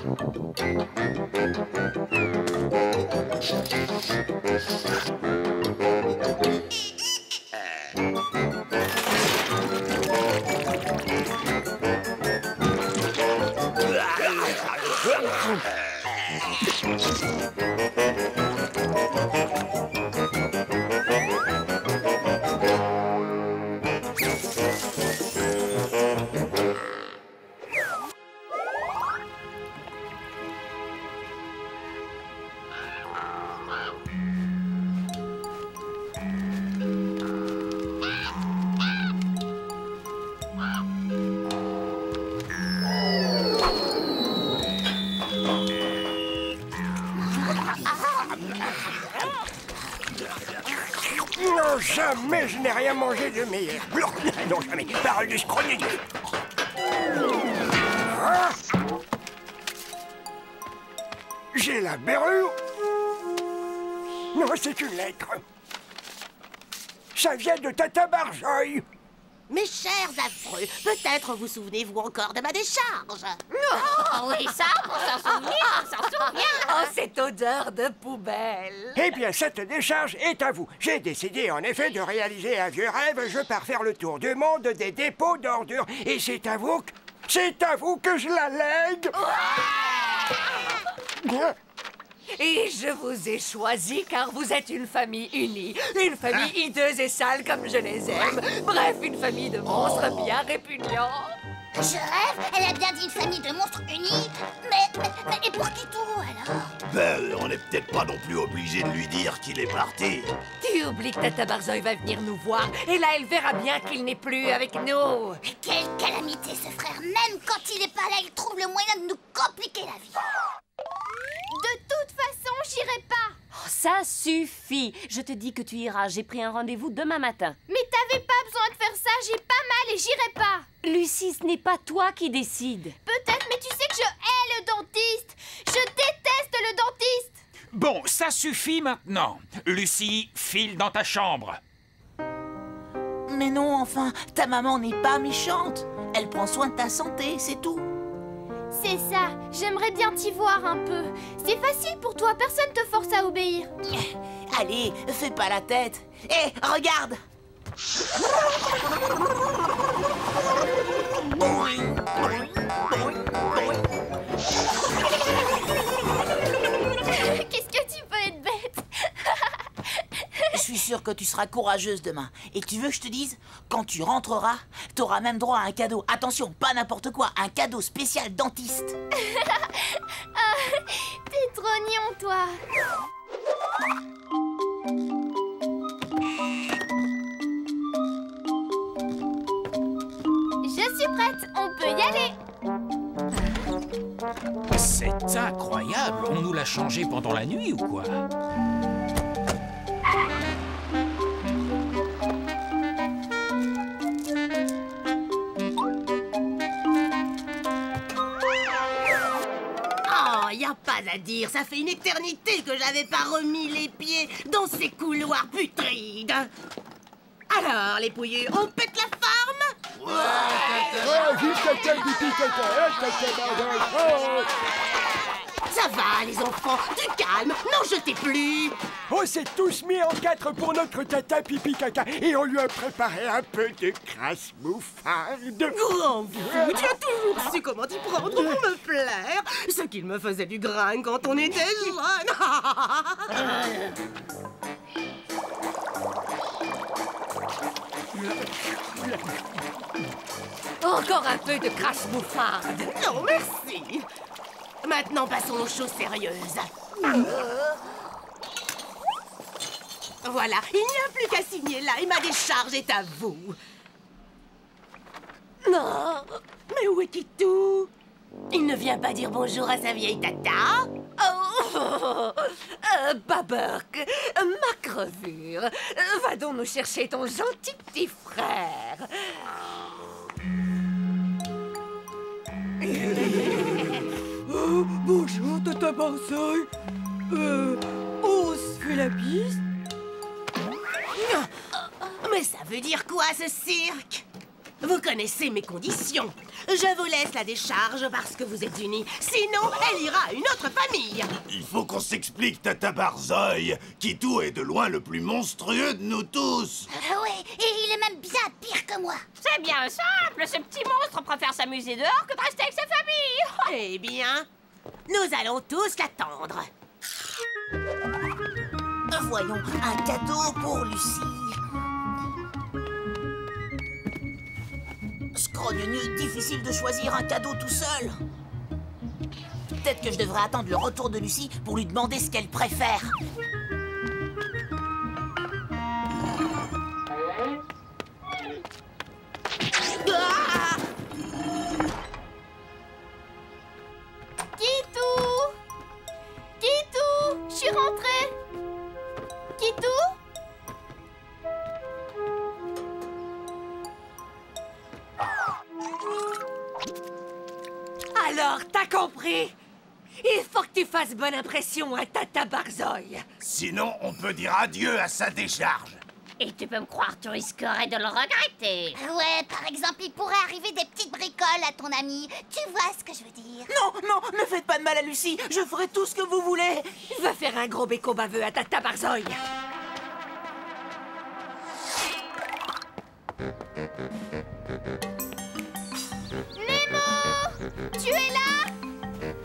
Non, jamais je n'ai rien mangé de meilleur. Non, jamais. Parole du scrogne. Ah, j'ai la berlure. Non, c'est une lettre. Ça vient de Tata Barjoy. Mes chers affreux, peut-être vous souvenez-vous encore de ma décharge. Oh oui, ça, on s'en souvient, on s'en souvient. Oh, cette odeur de poubelle. Eh bien, cette décharge est à vous. J'ai décidé, en effet, de réaliser un vieux rêve. Je pars faire le tour du monde des dépôts d'ordures. Et c'est à vous que je la lègue. Et je vous ai choisi car vous êtes une famille unie. Une famille hideuse et sale comme je les aime. Bref, une famille de monstres bien répugnants. Je rêve, elle a bien dit une famille de monstres unis. Mais et pour qui tout, alors? Ben, on n'est peut-être pas non plus obligé de lui dire qu'il est parti. Tu oublies que Tata Barzoï va venir nous voir. Et là, elle verra bien qu'il n'est plus avec nous. Quelle calamité, ce frère. Même quand il n'est pas là, il trouve le moyen de nous compliquer la vie. De toute façon, j'irai pas. Oh, ça suffit. Je te dis que tu iras. J'ai pris un rendez-vous demain matin. Mais t'avais pas besoin de faire ça. J'ai pas mal et j'irai pas. Lucie, ce n'est pas toi qui décide. Peut-être, mais tu sais que je hais le dentiste. Je déteste le dentiste. Bon, ça suffit maintenant. Lucie, file dans ta chambre. Mais non, enfin, ta maman n'est pas méchante. Elle prend soin de ta santé, c'est tout. C'est ça. J'aimerais bien t'y voir un peu. C'est facile pour toi. Personne te force à obéir. Allez, fais pas la tête. Hé, regarde. Qu'est-ce que tu peux être bête? Je suis sûre que tu seras courageuse demain. Et tu veux que je te dise, quand tu rentreras, t'auras même droit à un cadeau. Attention, pas n'importe quoi, un cadeau spécial dentiste. Ah, t'es trop mignon, toi. Je suis prête, on peut y aller. C'est incroyable. On nous l'a changé pendant la nuit ou quoi? Y a pas à dire, ça fait une éternité que j'avais pas remis les pieds dans ces couloirs putrides. Alors, les pouilleux, on pète la forme? Ça va, les enfants, du calme, n'en jetez plus. On s'est tous mis en quatre pour notre tata pipi caca et on lui a préparé un peu de crasse mouffarde. Grand fou, tu as toujours su comment t'y prendre pour me plaire. Ce qu'il me faisait du grain quand on était jeunes. Encore un peu de crasse mouffarde. Non, merci. Maintenant, passons aux choses sérieuses. Voilà, il n'y a plus qu'à signer là et ma décharge est à vous. Non, mais où est Titou? Il ne vient pas dire bonjour à sa vieille tata? Baburk, ma crevure. Va donc nous chercher ton gentil petit frère. Bonjour, Tata Barzoï. On se fait la bise? Mais ça veut dire quoi, ce cirque? Vous connaissez mes conditions. Je vous laisse la décharge parce que vous êtes unis. Sinon, elle ira à une autre famille. Il faut qu'on s'explique, Tata Barzoï. Kitou est de loin le plus monstrueux de nous tous. Oui, et il est même bien pire que moi. C'est bien simple, ce petit monstre préfère s'amuser dehors que de rester avec sa famille. Eh bien, nous allons tous l'attendre. Voyons, un cadeau pour Lucie. Scrogneux, difficile de choisir un cadeau tout seul. Peut-être que je devrais attendre le retour de Lucie pour lui demander ce qu'elle préfère. Ah! Kitou! Kitou! Je suis rentrée! Kitou? Alors, t'as compris? Il faut que tu fasses bonne impression à Tata Barzoï. Sinon, on peut dire adieu à sa décharge. Et tu peux me croire, tu risquerais de le regretter. Ouais, par exemple, il pourrait arriver des petites bricoles à ton ami. Tu vois ce que je veux dire? Non, non, ne faites pas de mal à Lucie. Je ferai tout ce que vous voulez. Va faire un gros béco baveux à Tata Barzoï. Nemo! Tu es là?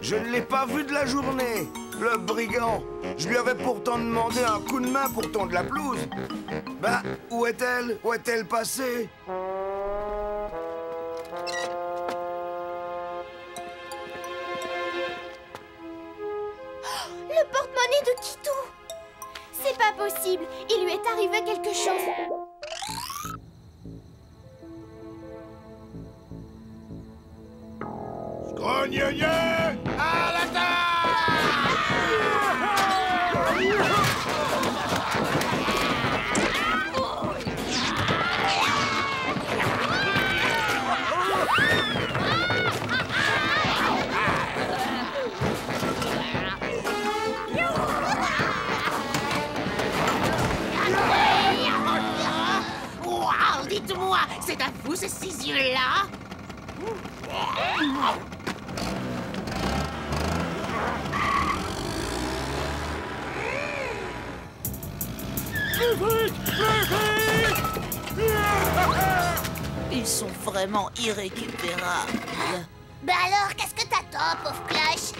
Je ne l'ai pas vu de la journée, le brigand. Je lui avais pourtant demandé un coup de main pour tondre la pelouse. Bah, où est-elle? Où est-elle passée? Le porte-monnaie de Kitou! C'est pas possible, il lui est arrivé quelque chose. Scrogneux, à Waouh, dites-moi, c'est à vous ces 6 yeux-là? Ils sont vraiment irrécupérables. Bah alors, qu'est-ce que t'attends, pauvre cloche?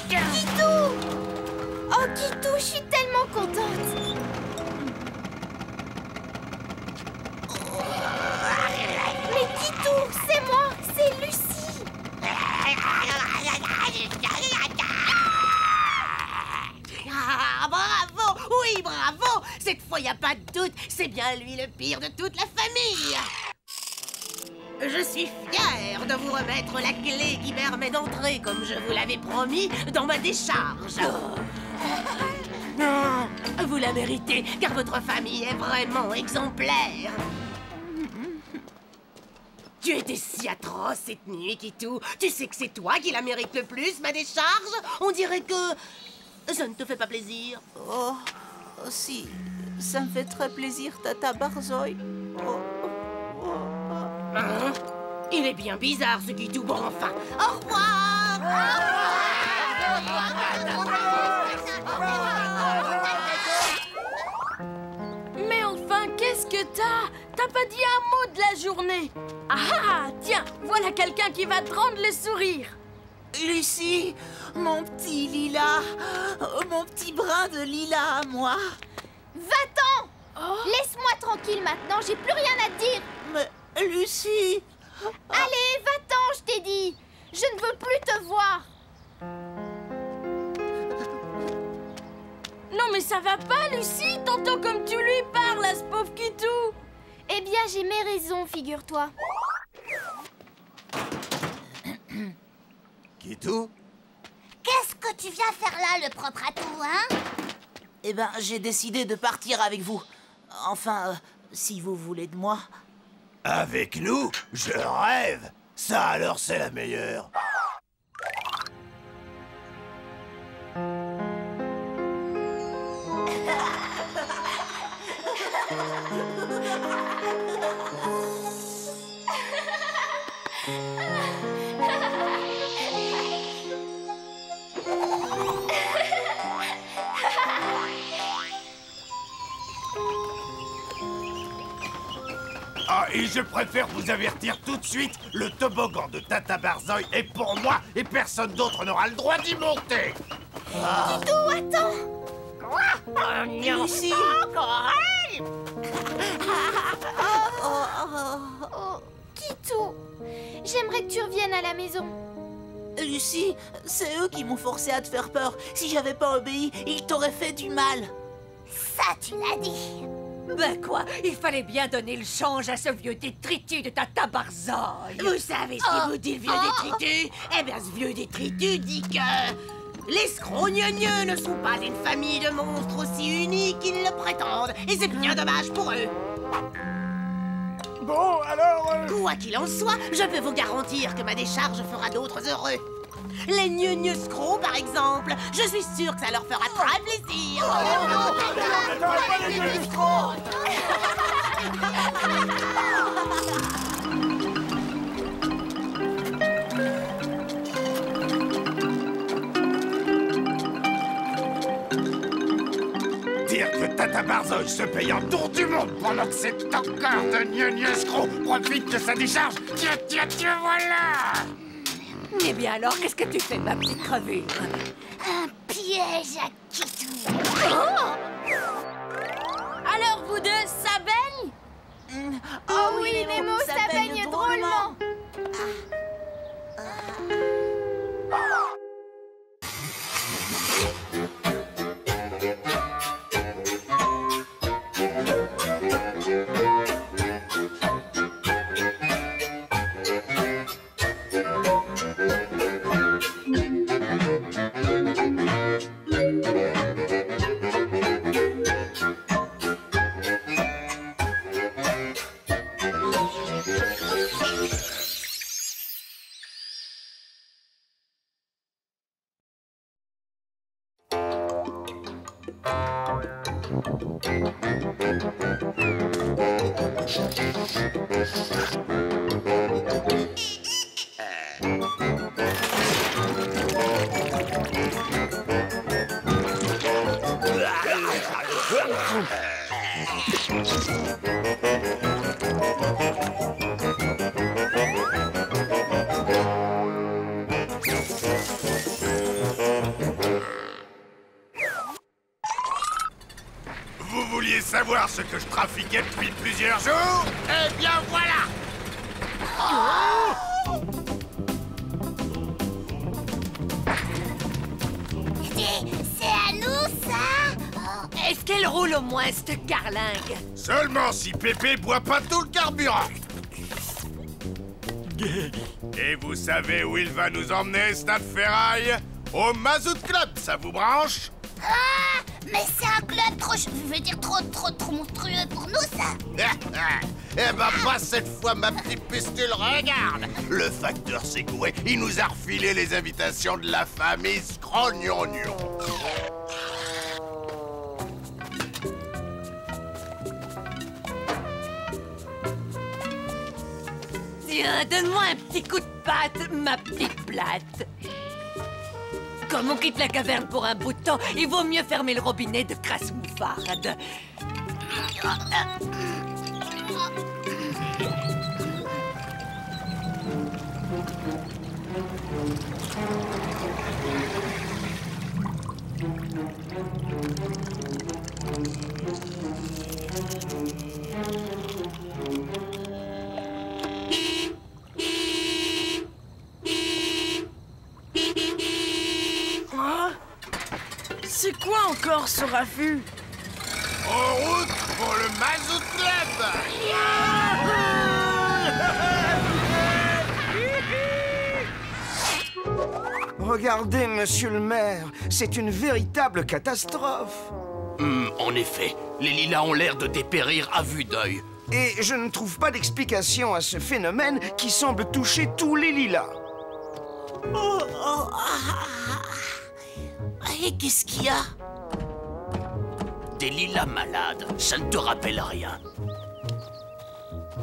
Kitou! Oh Kitou, je suis tellement contente! Mais Kitou, c'est moi, c'est Lucie! Ah, bravo! Oui, bravo! Cette fois, y a pas de doute, c'est bien lui le pire de toute la famille! Je suis fière de vous remettre la clé qui permet d'entrer, comme je vous l'avais promis, dans ma décharge. Vous la méritez, car votre famille est vraiment exemplaire. Tu étais si atroce cette nuit, Kitou. Tu sais que c'est toi qui la mérite le plus, ma décharge. On dirait que ça ne te fait pas plaisir. Oh, si, ça me fait très plaisir, Tata Barzoï. Hein? Il est bien bizarre, ce Kitou. Bon, enfin, au revoir. Mais enfin, qu'est-ce que t'as? T'as pas dit un mot de la journée. Ah, tiens, voilà quelqu'un qui va te rendre le sourire. Lucie, mon petit lilas, mon petit brin de lilas à moi. Va-t'en! Laisse-moi tranquille maintenant, j'ai plus rien à te dire. Mais Lucie... Allez, va-t'en, je t'ai dit. Je ne veux plus te voir. Non mais ça va pas, Lucie. T'entends comme tu lui parles à ce pauvre Kitou. Eh bien, j'ai mes raisons, figure-toi. Kitou? Qu'est-ce que tu viens faire là, le propre à tout, hein? Eh ben, j'ai décidé de partir avec vous. Enfin, si vous voulez de moi. Avec nous? Je rêve! Ça alors, c'est la meilleure! Ah, et je préfère vous avertir tout de suite, le toboggan de Tata Barzoï est pour moi et personne d'autre n'aura le droit d'y monter. Titou, attends! Lucie! Titou, j'aimerais que tu reviennes à la maison. Lucie, c'est eux qui m'ont forcé à te faire peur. Si j'avais pas obéi, ils t'auraient fait du mal. Ça, tu l'as dit. Ben quoi, il fallait bien donner le change à ce vieux détritus de Tata Barzoï. Vous savez ce qu'il vous dit, le vieux détritus? Eh bien, ce vieux détritus dit que les scrogneux ne sont pas une famille de monstres aussi unis qu'ils le prétendent. Et c'est bien dommage pour eux. Bon, alors... Quoi qu'il en soit, je peux vous garantir que ma décharge fera d'autres heureux. Les gneux scros, par exemple. Je suis sûre que ça leur fera très plaisir. Dire que Tata Barzoï se paye un tour du monde pendant que cet encore de gneu-escroc profite de sa décharge. Tiens, voilà! Eh bien alors, qu'est-ce que tu fais, ma petite crevure? Un piège à Titou. Alors vous deux, ça baigne? Oh oui, Nemo, ça baigne drôlement. Vous vouliez savoir ce que je trafiquais depuis plusieurs jours? Eh bien voilà! C'est à nous, ça? Est-ce qu'elle roule au moins, cette carlingue? Seulement si Pépé boit pas tout le carburant. Et vous savez où il va nous emmener, Stade Ferraille? Au Mazout Club, ça vous branche? Ah, mais c'est un club trop... Je veux dire trop monstrueux pour nous, ça. Eh ben pas cette fois, ma petite pustule, regarde! Le facteur Segoué, il nous a refilé les invitations de la famille Scrognognon. Tiens, donne-moi un petit coup de patte, ma petite plate. Comme on quitte la caverne pour un bout de temps, il vaut mieux fermer le robinet de crasse mouffarde. C'est quoi encore ce raffut? En route pour le Mazout Club! Regardez, monsieur le maire, c'est une véritable catastrophe. En effet, les lilas ont l'air de dépérir à vue d'œil. Et je ne trouve pas d'explication à ce phénomène qui semble toucher tous les lilas. Et qu'est-ce qu'il y a? des lilas malades. Ça ne te rappelle rien?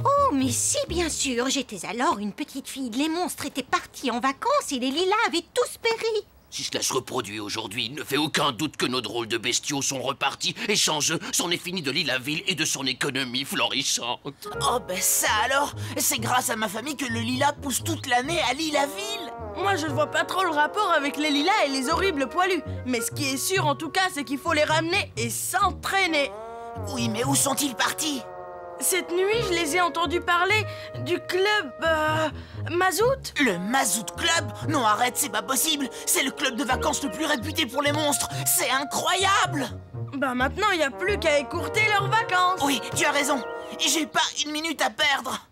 Oh, mais si, bien sûr. J'étais alors une petite fille. Les monstres étaient partis en vacances et les lilas avaient tous péri. Si cela se reproduit aujourd'hui, il ne fait aucun doute que nos drôles de bestiaux sont repartis et sans eux, c'en est fini de Lilaville et de son économie florissante. Oh, ben ça alors! C'est grâce à ma famille que le lilas pousse toute l'année à Lilaville! Moi, je ne vois pas trop le rapport avec les lilas et les horribles poilus. Mais ce qui est sûr, en tout cas, c'est qu'il faut les ramener et s'entraîner. Oui, mais où sont-ils partis? Cette nuit, je les ai entendus parler du club... Mazout? Le Mazout Club? Non, arrête, c'est pas possible. C'est le club de vacances le plus réputé pour les monstres. C'est incroyable! Bah maintenant, il n'y a plus qu'à écourter leurs vacances. Oui, tu as raison. J'ai pas une minute à perdre.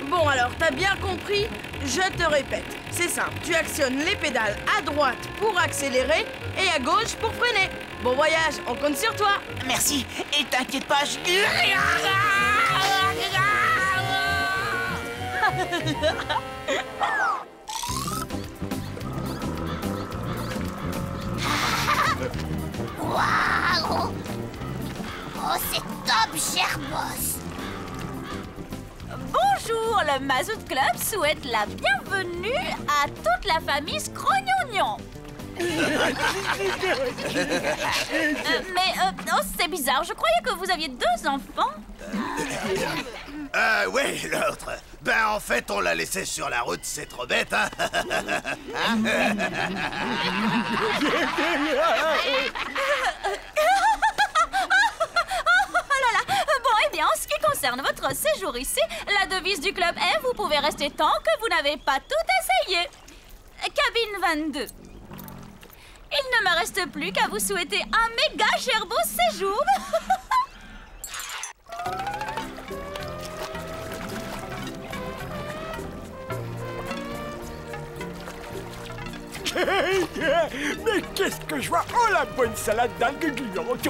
Bon alors, t'as bien compris? Je te répète, c'est simple. Tu actionnes les pédales à droite pour accélérer et à gauche pour freiner. Bon voyage, on compte sur toi. Merci, et t'inquiète pas, je... Waouh! Oh, c'est top, cher boss! Bonjour, le Mazout Club souhaite la bienvenue à toute la famille Scrognognon. Oh, c'est bizarre, je croyais que vous aviez 2 enfants. Ouais, l'autre. Ben, en fait, on l'a laissé sur la route, c'est trop bête, hein. En ce qui concerne votre séjour ici, la devise du club est « Vous pouvez rester tant que vous n'avez pas tout essayé ». Cabine 22. Il ne me reste plus qu'à vous souhaiter un méga gerbeau séjour. Mais qu'est-ce que je vois? Oh, la bonne salade d'algues gluantes.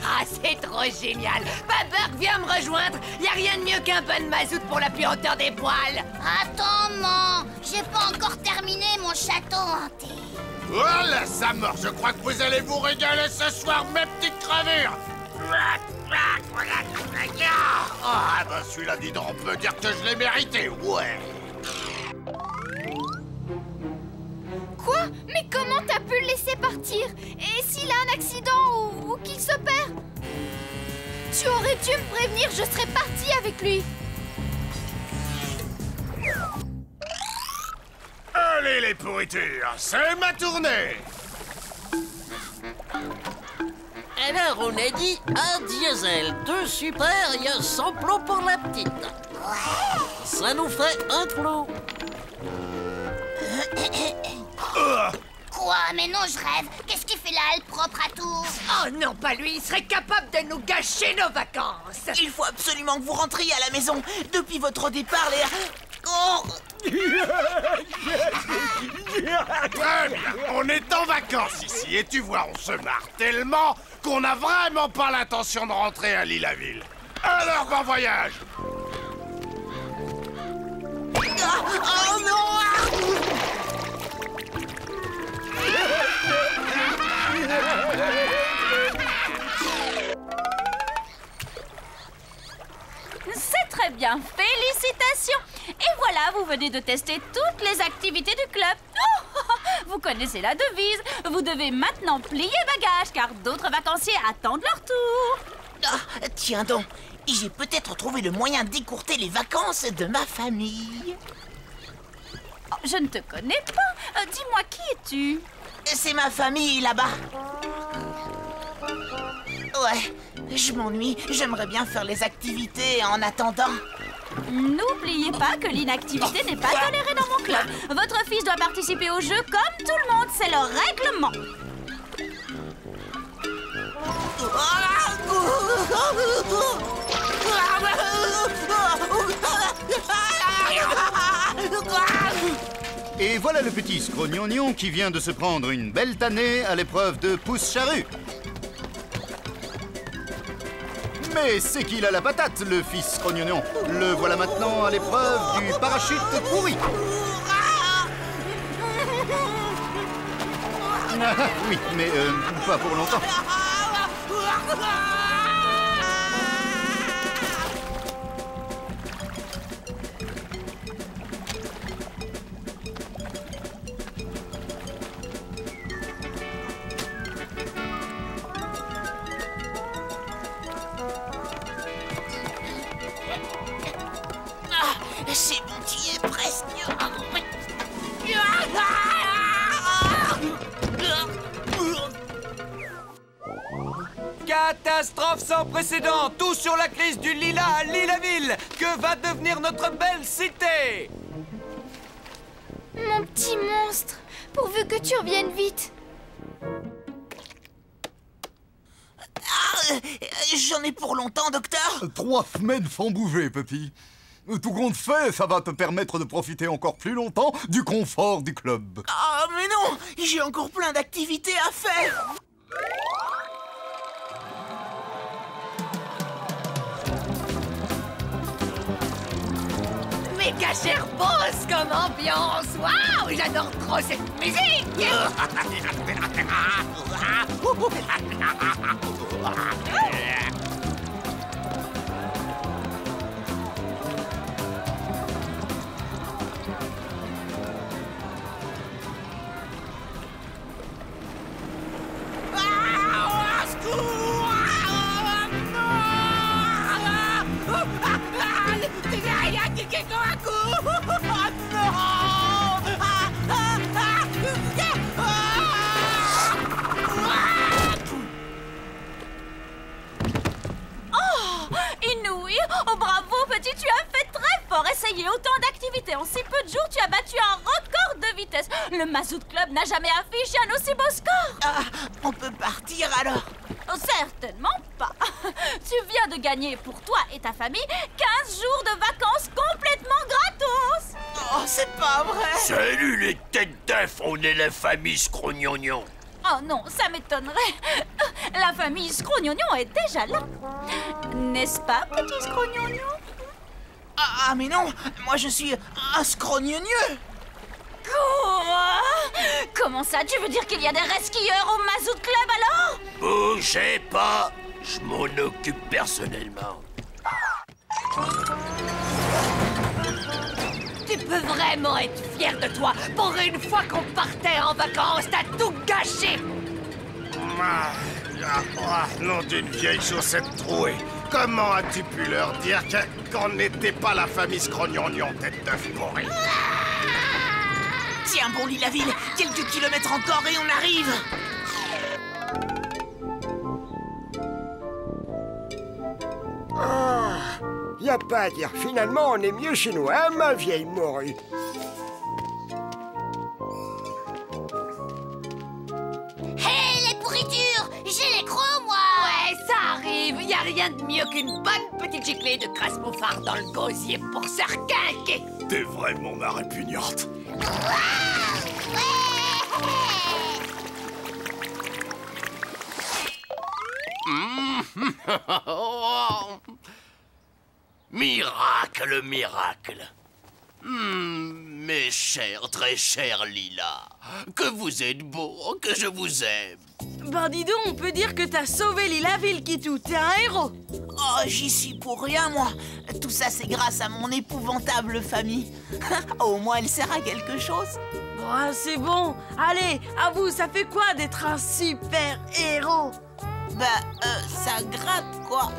Ah, c'est trop génial! Papa, viens me rejoindre! Y a rien de mieux qu'un peu de mazout pour la puanteur des poils! Attends, maman, j'ai pas encore terminé mon château hanté. Voilà, ça mort. Je crois que vous allez vous régaler ce soir, mes petites crevures. Ah, ben celui-là, dis donc, on peut dire que je l'ai mérité, ouais. Quoi? Mais comment t'as pu le laisser partir? Et s'il a un accident ou qu'il se perd? Tu aurais dû me prévenir, je serais partie avec lui. Allez, les pourritures, c'est ma tournée. Alors, on a dit un diesel, 2 super et un sans plomb pour la petite. Ça nous fait un plomb. Quoi? Mais non, je rêve. Qu'est-ce qu'il fait là, le propre à tout? Oh non, pas lui, il serait capable de nous gâcher nos vacances. Il faut absolument que vous rentriez à la maison. Depuis votre départ, les... Oh! Très bien, on est en vacances ici et tu vois, on se marre tellement qu'on n'a vraiment pas l'intention de rentrer à Lilaville. Alors, bon voyage. Oh non! C'est très bien, félicitations! Et voilà, vous venez de tester toutes les activités du club. Oh, vous connaissez la devise, vous devez maintenant plier bagages car d'autres vacanciers attendent leur tour. Ah, tiens donc, j'ai peut-être trouvé le moyen d'écourter les vacances de ma famille. Oh, je ne te connais pas. Dis-moi, qui es-tu? C'est ma famille là-bas. Ouais, je m'ennuie. J'aimerais bien faire les activités en attendant. N'oubliez pas que l'inactivité n'est pas tolérée dans mon club. Votre fils doit participer au jeu comme tout le monde. C'est le règlement. Et voilà le petit Scrognognon qui vient de se prendre une belle tannée à l'épreuve de pousse-charrue. Mais c'est qu'il a la patate, le fils Scrognognon. Le voilà maintenant à l'épreuve du parachute pourri. Oui, mais pas pour longtemps. C'est bon, tu y es presque. Catastrophe sans précédent. Tout sur la crise du lilas à Lilaville. Que va devenir notre belle cité? Mon petit monstre, pourvu que tu reviennes vite. J'en ai pour longtemps, docteur? 3 semaines sans bouger, petit. Tout compte fait, ça va te permettre de profiter encore plus longtemps du confort du club. Ah, mais non! J'ai encore plein d'activités à faire! Méga Cherbos comme ambiance. Waouh, j'adore trop cette musique. Oh bravo petit, tu as fait très fort. Essayez autant d'activités en si peu de jours, tu as battu un record de vitesse. Le Mazout Club n'a jamais affiché un aussi beau score. Ah, on peut partir alors? Certainement pas. Tu viens de gagner pour toi et ta famille 15 jours de vacances complètement gratos. Oh, c'est pas vrai. Salut les têtes d'œufs, on est la famille Scrognognon. Oh non, ça m'étonnerait. La famille Scrognognon est déjà là. N'est-ce pas, petit Scrognognon? Ah, mais non, moi je suis un scrognonieux. Quoi? Comment ça? Tu veux dire qu'il y a des resquilleurs au Mazout Club alors? Bougez pas, je m'en occupe personnellement. Tu peux vraiment être fier de toi. Pour une fois qu'on partait en vacances, t'as tout gâché. Nom d'une vieille chaussette trouée. Comment as-tu pu leur dire qu'on n'était pas la famille Scrognognon, tête d'œuf pourri? Tiens bon, Lilaville, quelques kilomètres encore et on arrive. Y a pas à dire, finalement on est mieux chez nous, hein, ma vieille morue. Hé, les pourritures! J'ai les crocs, moi! Ouais, ça arrive. Y a rien de mieux qu'une bonne petite giclée de crasse mouffard dans le gosier pour se requinquer. T'es vraiment ma répugnante. Miracle, miracle. Mes chers, très chers Lilas, que vous êtes beaux, que je vous aime. Ben dis donc, on peut dire que t'as sauvé Lilaville, Kitou. T'es un héros. Oh, j'y suis pour rien, moi. Tout ça, c'est grâce à mon épouvantable famille. Au moins, elle sert à quelque chose. Oh, c'est bon. Allez, à vous, ça fait quoi d'être un super héros? Bah, ça gratte, quoi.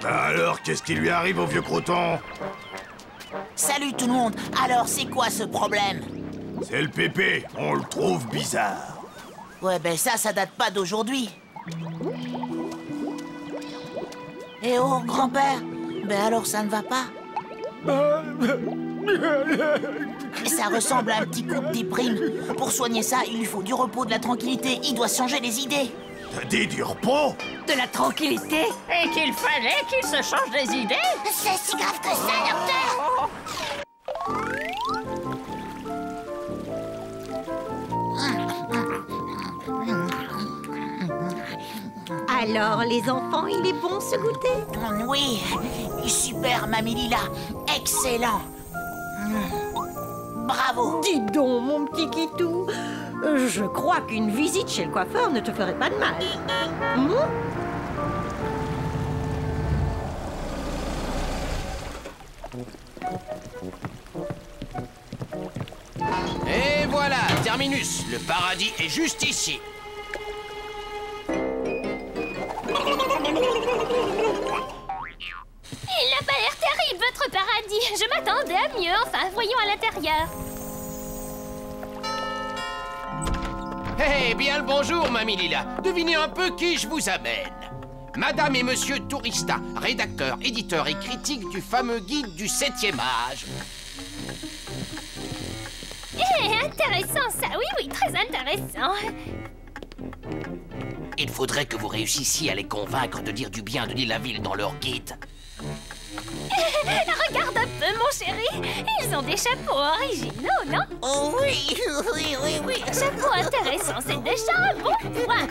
Alors, qu'est-ce qui lui arrive au vieux croton? Salut tout le monde. Alors, c'est quoi ce problème? C'est le pépé. On le trouve bizarre. Ouais, ben ça date pas d'aujourd'hui. Eh oh, grand-père. Ben alors, ça ne va pas? Ça ressemble à un petit coup de déprime. Pour soigner ça, il lui faut du repos, de la tranquillité. Il doit se changer les idées. T'as dit du repos? De la tranquillité? Et qu'il fallait qu'il se change des idées? C'est si grave que ça, docteur? Alors, les enfants, il est bon ce goûter? Oui, super, Mamie Lila. Excellent. Bravo. Dis donc, mon petit Kitou, je crois qu'une visite chez le coiffeur ne te ferait pas de mal. Et voilà, terminus. Le paradis est juste ici. Il n'a pas l'air terrible, votre paradis. Je m'attendais à mieux. Enfin, voyons à l'intérieur. Eh bien le bonjour, Mamie Lila. Devinez un peu qui je vous amène. Madame et Monsieur Tourista, rédacteur, éditeur et critique du fameux guide du 7e âge. Eh, intéressant ça. Oui, très intéressant. Il faudrait que vous réussissiez à les convaincre de dire du bien de Lilaville dans leur guide. Regarde un peu, mon chéri. Ils ont des chapeaux originaux, non? Oh oui. Chapeau intéressant, c'est déjà un bon point.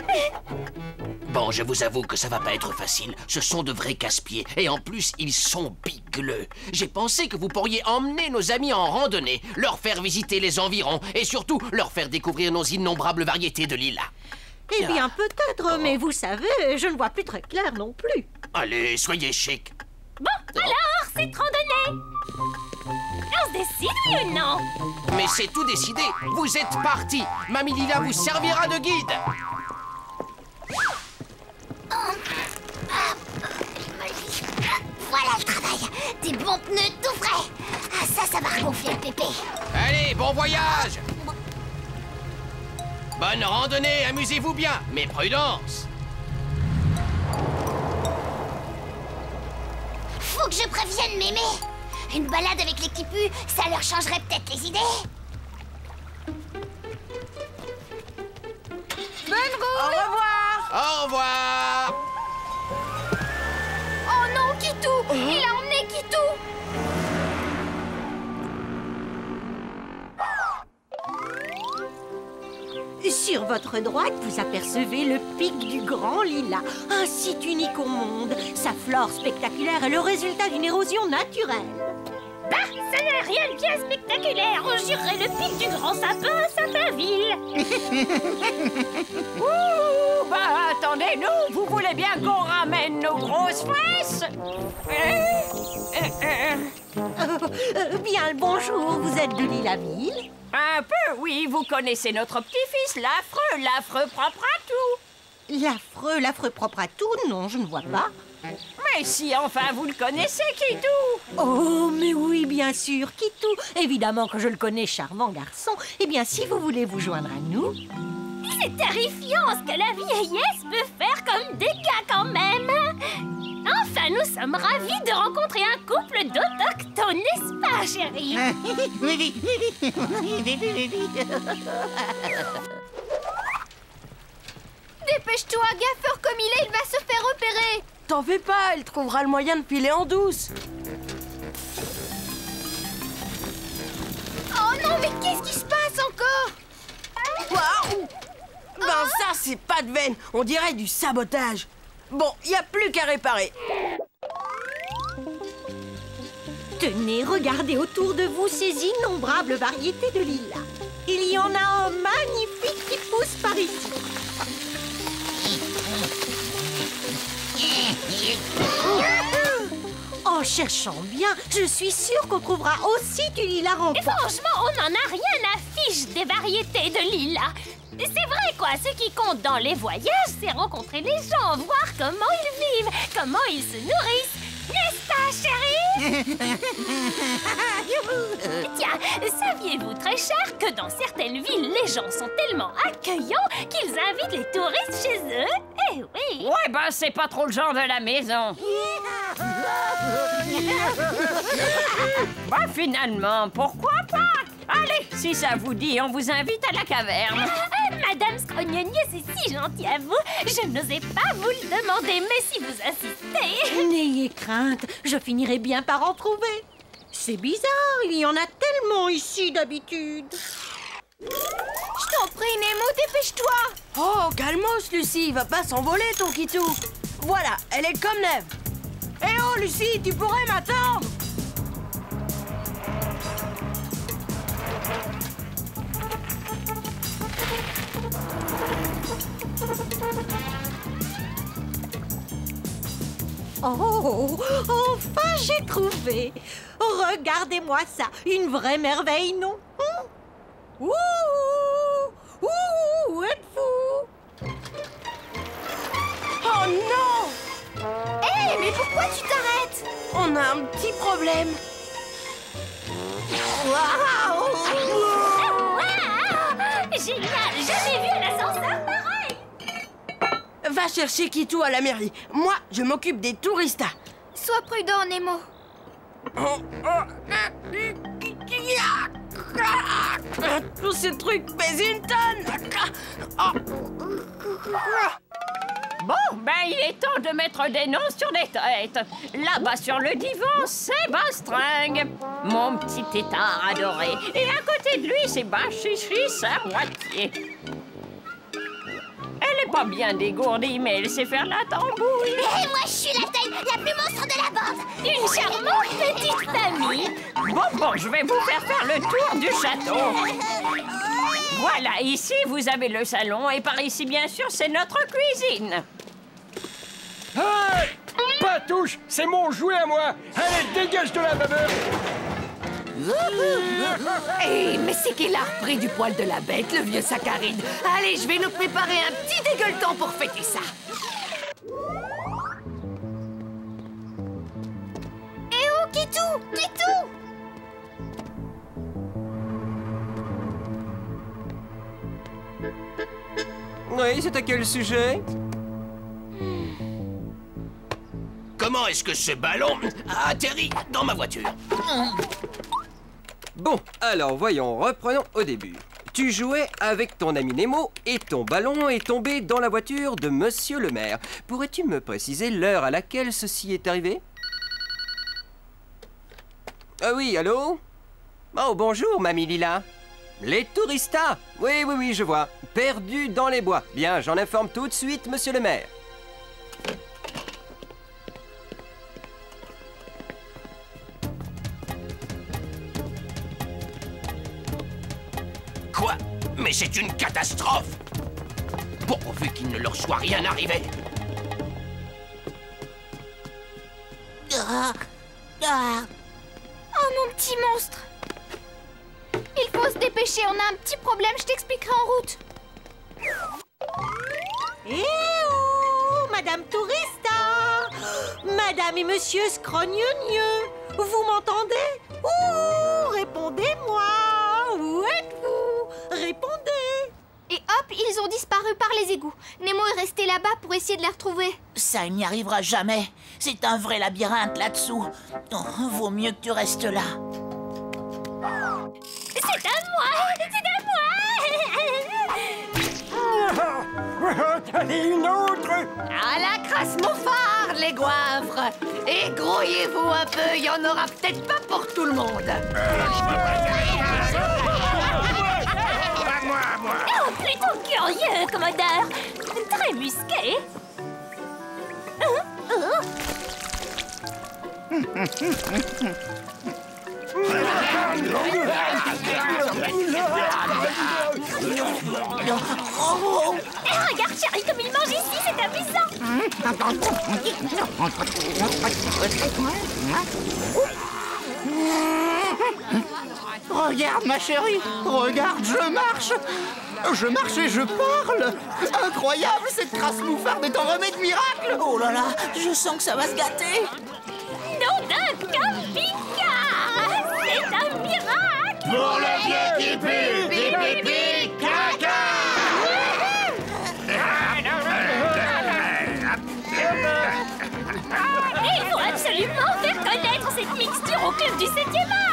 Bon, je vous avoue que ça va pas être facile. Ce sont de vrais casse-pieds. Et en plus, ils sont bigleux. J'ai pensé que vous pourriez emmener nos amis en randonnée, leur faire visiter les environs et surtout leur faire découvrir nos innombrables variétés de lilas. Eh bien, peut-être, mais vous savez, je ne vois plus très clair non plus. Allez, soyez chic. Bon, alors, cette randonnée. On se décide, oui ou non? Mais c'est tout décidé. Vous êtes partis. Mamie Lila vous servira de guide. Voilà le travail. Des bons pneus tout frais. Ah, ça va regonfler le pépé. Allez, bon voyage. Bonne randonnée, amusez-vous bien, mais prudence. Faut que je prévienne Mémé. Une balade avec l'équipu, ça leur changerait peut-être les idées. Bonne route. Au revoir. Au revoir. Oh non, Kitou. Il a emmené Kitou. Sur votre droite, vous apercevez le pic du Grand Lilas, un site unique au monde. Sa flore spectaculaire est le résultat d'une érosion naturelle. Bah, ça n'a rien de bien spectaculaire. On jurerait le pic du Grand Sapin à Sapinville. Ouh, bah attendez-nous. Vous voulez bien qu'on ramène nos grosses fesses? Bien le bonjour, vous êtes de Lilaville? Un peu, oui. Vous connaissez notre petit-fils, l'affreux propre à tout. L'affreux propre à tout? Non, je ne vois pas. Mais si, enfin, vous le connaissez, Kitou. Oh, mais oui, bien sûr, Kitou. Évidemment que je le connais, charmant garçon. Eh bien, si vous voulez vous joindre à nous... C'est terrifiant ce que la vieillesse peut faire comme dégâts quand même. Enfin, nous sommes ravis de rencontrer un couple d'autochtones, n'est-ce pas, chérie? Oui. Dépêche-toi, gaffeur comme il va se faire repérer. T'en fais pas, elle trouvera le moyen de filer en douce. Oh non, mais qu'est-ce qui se passe encore? Waouh! Ben ça, c'est pas de veine. On dirait du sabotage. Bon, y a plus qu'à réparer. Tenez, regardez autour de vous ces innombrables variétés de lilas. Il y en a un magnifique qui pousse par ici. En cherchant bien, je suis sûre qu'on trouvera aussi du lilas rampant. Et franchement, on n'en a rien à fiche des variétés de lilas. C'est vrai quoi, ce qui compte dans les voyages, c'est rencontrer les gens, voir comment ils vivent, comment ils se nourrissent. N'est-ce pas, chérie? Tiens, saviez-vous, très cher, que dans certaines villes, les gens sont tellement accueillants qu'ils invitent les touristes chez eux? Eh oui! Ouais, ben c'est pas trop le genre de la maison. Bah finalement, pourquoi pas? Allez, si ça vous dit, on vous invite à la caverne. Madame Scrognonieux, c'est si gentil à vous. Je n'osais pas vous le demander, mais si vous insistez... N'ayez crainte, je finirai bien par en trouver. C'est bizarre, il y en a tellement ici d'habitude. Je t'en prie, Nemo, dépêche-toi. Oh, calmos, Lucie, va pas s'envoler ton Kitou. Voilà, elle est comme neige. Eh oh, Lucie, tu pourrais m'attendre? Oh, enfin j'ai trouvé. Regardez-moi ça, une vraie merveille, non? Ouh, où êtes-vous? Oh non! Hé, mais pourquoi tu t'arrêtes? On a un petit problème. Génial, jamais vu un ascenseur pareil. Va chercher Kitou à la mairie. Moi, je m'occupe des touristas. Sois prudent, Nemo. Tous ces trucs pèsent une tonne. Bon, ben il est temps de mettre des noms sur des têtes. Là-bas sur le divan, c'est Bastringue, mon petit tétard adoré. Et à côté de lui, c'est Bachichi, sa moitié. Elle est pas bien dégourdie, mais elle sait faire la tambouille. Et moi, je suis la taille la plus monstre de la bande. Une charmante petite famille. Bon, je vais vous faire le tour du château. Voilà, ici, vous avez le salon, et par ici, bien sûr, c'est notre cuisine. Hey! Patouche, c'est mon jouet à moi. Allez, dégage de la vapeur. Hé, mais c'est qu'il a repris du poil de la bête, le vieux saccharine. Allez, je vais nous préparer un petit dégueuleton pour fêter ça. Eh oh, Kitou! Kitou! Oui, c'est à quel sujet? Comment est-ce que ce ballon a atterri dans ma voiture? Bon, alors voyons, reprenons au début. Tu jouais avec ton ami Nemo et ton ballon est tombé dans la voiture de Monsieur le maire. Pourrais-tu me préciser l'heure à laquelle ceci est arrivé? Ah oui, allô? Oh, bonjour, Mamie Lila. Les touristas? Oui, je vois. Perdus dans les bois. Bien, j'en informe tout de suite, Monsieur le maire. Quoi? Mais c'est une catastrophe! Pourvu qu'il ne leur soit rien arrivé! Oh, mon petit monstre! Il faut se dépêcher, on a un petit problème, je t'expliquerai en route. Eh oh, Madame Tourista! Madame et Monsieur Scrognonieux, vous m'entendez? Ouh, répondez-moi! Où êtes-vous? Répondez! Et hop, ils ont disparu par les égouts. Nemo est resté là-bas pour essayer de les retrouver. Ça, il n'y arrivera jamais. C'est un vrai labyrinthe là-dessous. Oh, vaut mieux que tu restes là. C'est à moi! C'est à moi! Allez, une autre! À la crasse mofarde, les goinfres! Et grouillez-vous un peu, il y en aura peut-être pas pour tout le monde! Moi! Oh, plutôt curieux, commodore! Très musqué! Regarde, chérie, comme il mange ici, c'est amusant! Regarde, ma chérie, regarde, je marche. Je marche et je parle. Incroyable, cette crasse mouffarde est en remède miracle. Oh là là, je sens que ça va se gâter. Non d'un camping-car! C'est un miracle! Pour le vieux qui pue, pipi, caca! Il faut absolument faire connaître cette mixture au club du 7e art!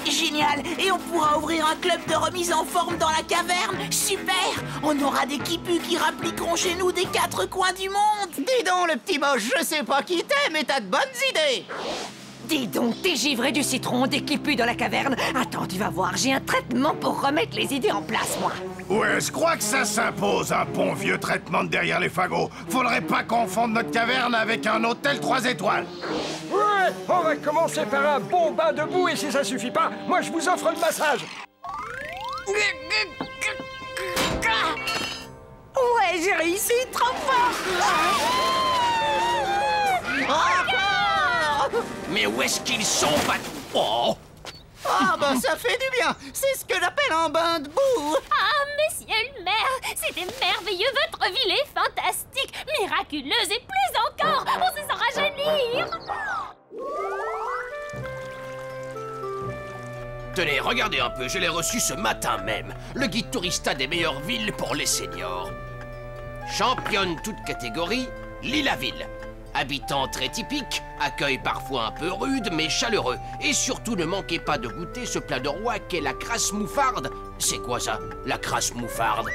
Génial! Et on pourra ouvrir un club de remise en forme dans la caverne! Super! On aura des quipus qui rappliqueront chez nous des 4 coins du monde! Dis donc, le petit moche, je sais pas qui t'es, mais t'as de bonnes idées. Dis donc, t'es givré du citron, des qui puent dans la caverne. Attends, tu vas voir, j'ai un traitement pour remettre les idées en place, moi. Ouais, je crois que ça s'impose, un bon vieux traitement de derrière les fagots. Faudrait pas confondre notre caverne avec un hôtel 3 étoiles. Ouais, on va commencer par un bon bain de boue et si ça suffit pas, moi je vous offre le massage. Ouais, j'ai réussi, trop fort. Mais où est-ce qu'ils sont, Oh! Ah bah ça fait du bien. C'est ce que j'appelle un bain de boue. Ah, monsieur le maire, c'était merveilleux, votre ville est fantastique, miraculeuse et plus encore, on se sent rajeunir. Tenez, regardez un peu, je l'ai reçu ce matin même. Le guide tourista des meilleures villes pour les seniors. Championne toute catégorie, Lilaville. Habitant très typique, accueil parfois un peu rude mais chaleureux. Et surtout ne manquez pas de goûter ce plat de roi qu'est la crasse mouffarde. C'est quoi ça, la crasse mouffarde?